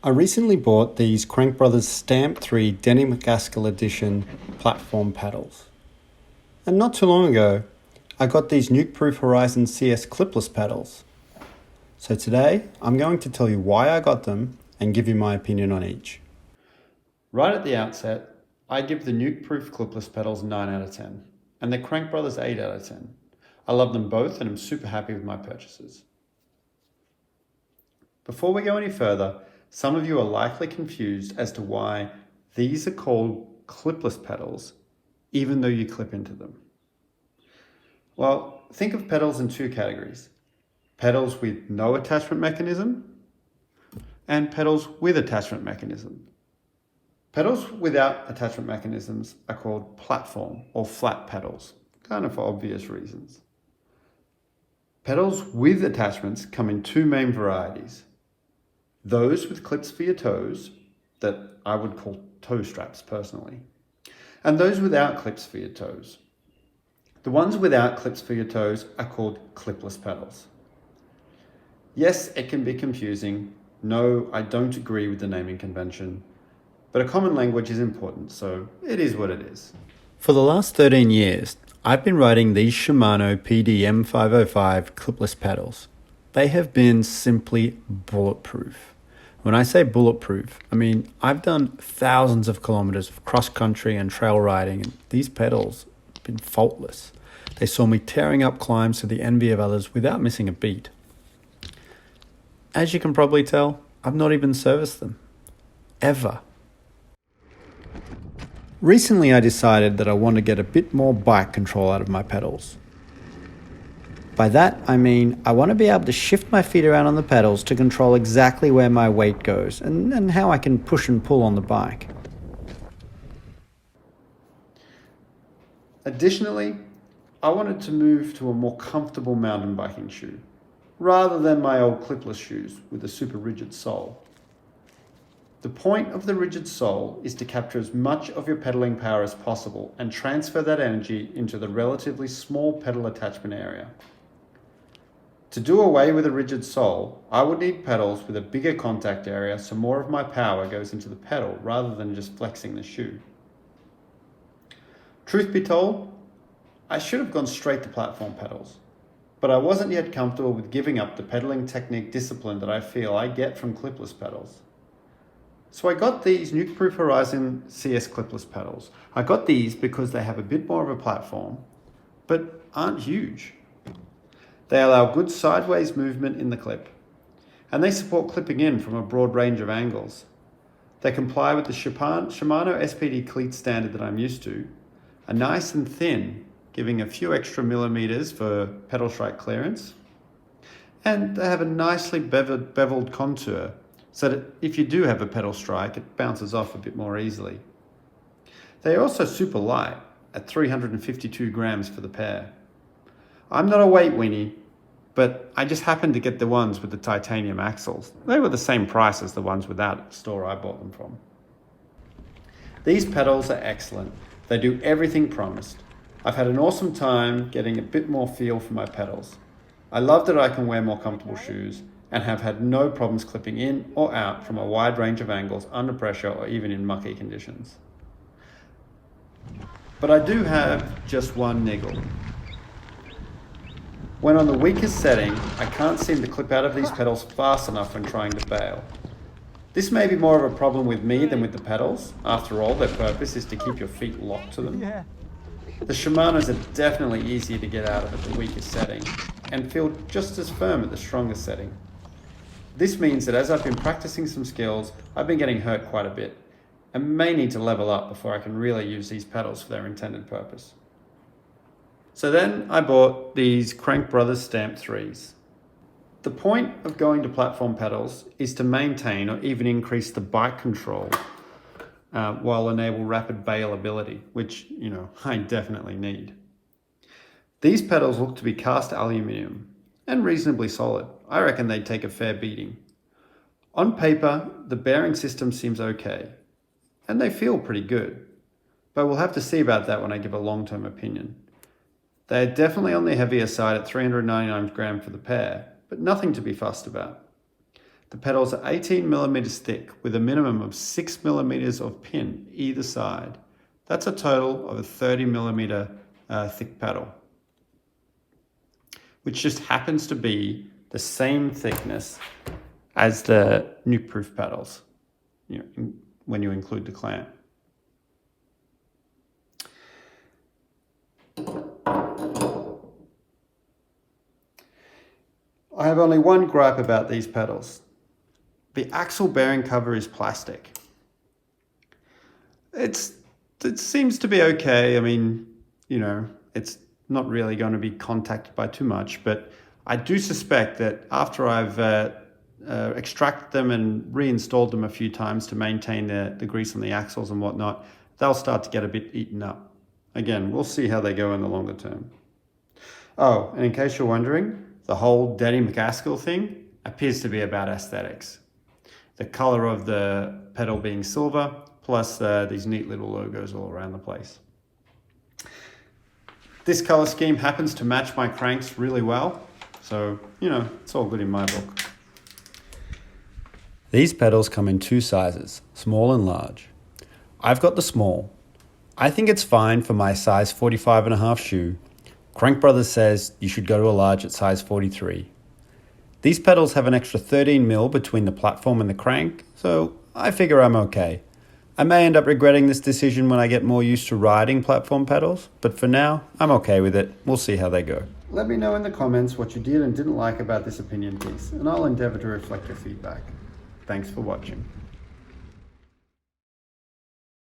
I recently bought these Crank Brothers Stamp 3 Danny MacAskill Edition platform paddles. And not too long ago, I got these Nukeproof Horizon CS clipless paddles. So today, I'm going to tell you why I got them and give you my opinion on each. Right at the outset, I give the Nukeproof clipless pedals 9 out of 10, and the Crank Brothers 8 out of 10. I love them both and I'm super happy with my purchases. Before we go any further, some of you are likely confused as to why these are called clipless pedals, even though you clip into them. Well, think of pedals in two categories: pedals with no attachment mechanism and pedals with attachment mechanism. Pedals without attachment mechanisms are called platform or flat pedals, kind of for obvious reasons. Pedals with attachments come in two main varieties: those with clips for your toes, that I would call toe straps personally, and those without clips for your toes. The ones without clips for your toes are called clipless pedals. Yes, it can be confusing. No, I don't agree with the naming convention, but a common language is important, so it is what it is. For the last 13 years, I've been riding these Shimano PD-M505 clipless pedals. They have been simply bulletproof. When I say bulletproof, I mean I've done thousands of kilometers of cross-country and trail riding, and these pedals have been faultless. They saw me tearing up climbs to the envy of others without missing a beat. As you can probably tell, I've not even serviced them. Ever. Recently I decided that I want to get a bit more bike control out of my pedals. By that, I mean I want to be able to shift my feet around on the pedals to control exactly where my weight goes and how I can push and pull on the bike. Additionally, I wanted to move to a more comfortable mountain biking shoe, rather than my old clipless shoes with a super rigid sole. The point of the rigid sole is to capture as much of your pedaling power as possible and transfer that energy into the relatively small pedal attachment area. To do away with a rigid sole, I would need pedals with a bigger contact area so more of my power goes into the pedal rather than just flexing the shoe. Truth be told, I should have gone straight to platform pedals, but I wasn't yet comfortable with giving up the pedaling technique discipline that I feel I get from clipless pedals. So I got these Nukeproof Horizon CS clipless pedals. I got these because they have a bit more of a platform, but aren't huge. They allow good sideways movement in the clip, and they support clipping in from a broad range of angles. They comply with the Shimano SPD cleat standard that I'm used to, are nice and thin, giving a few extra millimeters for pedal strike clearance, and they have a nicely beveled contour, so that if you do have a pedal strike, it bounces off a bit more easily. They are also super light, at 352 grams for the pair. I'm not a weight weenie, but I just happened to get the ones with the titanium axles. They were the same price as the ones without at the store I bought them from. These pedals are excellent. They do everything promised. I've had an awesome time getting a bit more feel for my pedals. I love that I can wear more comfortable shoes and have had no problems clipping in or out from a wide range of angles under pressure or even in mucky conditions. But I do have just one niggle. When on the weakest setting, I can't seem to clip out of these pedals fast enough when trying to bail. This may be more of a problem with me than with the pedals. After all, their purpose is to keep your feet locked to them. The Shimanos are definitely easier to get out of at the weakest setting and feel just as firm at the strongest setting. This means that as I've been practicing some skills, I've been getting hurt quite a bit and may need to level up before I can really use these pedals for their intended purpose. So then I bought these Crank Brothers Stamp 3s. The point of going to platform pedals is to maintain or even increase the bike control while enable rapid bailability, which, I definitely need. These pedals look to be cast aluminium and reasonably solid. I reckon they'd take a fair beating. On paper, the bearing system seems okay, and they feel pretty good, but we'll have to see about that when I give a long-term opinion. They are definitely on the heavier side at 399 grams for the pair, but nothing to be fussed about. The pedals are 18 millimeters thick with a minimum of 6 millimeters of pin either side. That's a total of a 30 millimeter thick pedal, which just happens to be the same thickness as the Nukeproof pedals, when you include the clamp. I have only one gripe about these pedals. The axle bearing cover is plastic. It seems to be okay. I mean, it's not really going to be contacted by too much, but I do suspect that after I've extracted them and reinstalled them a few times to maintain the grease on the axles and whatnot, they'll start to get a bit eaten up. Again, we'll see how they go in the longer term. Oh, and in case you're wondering, the whole Danny MacAskill thing appears to be about aesthetics. The color of the pedal being silver, plus these neat little logos all around the place. This color scheme happens to match my cranks really well, so, it's all good in my book. These pedals come in two sizes, small and large. I've got the small. I think it's fine for my size 45.5 shoe. Crank Brothers says you should go to a large at size 43. These pedals have an extra 13 mil between the platform and the crank, so I figure I'm okay. I may end up regretting this decision when I get more used to riding platform pedals, but for now, I'm okay with it. We'll see how they go. Let me know in the comments what you did and didn't like about this opinion piece, and I'll endeavour to reflect your feedback. Thanks for watching.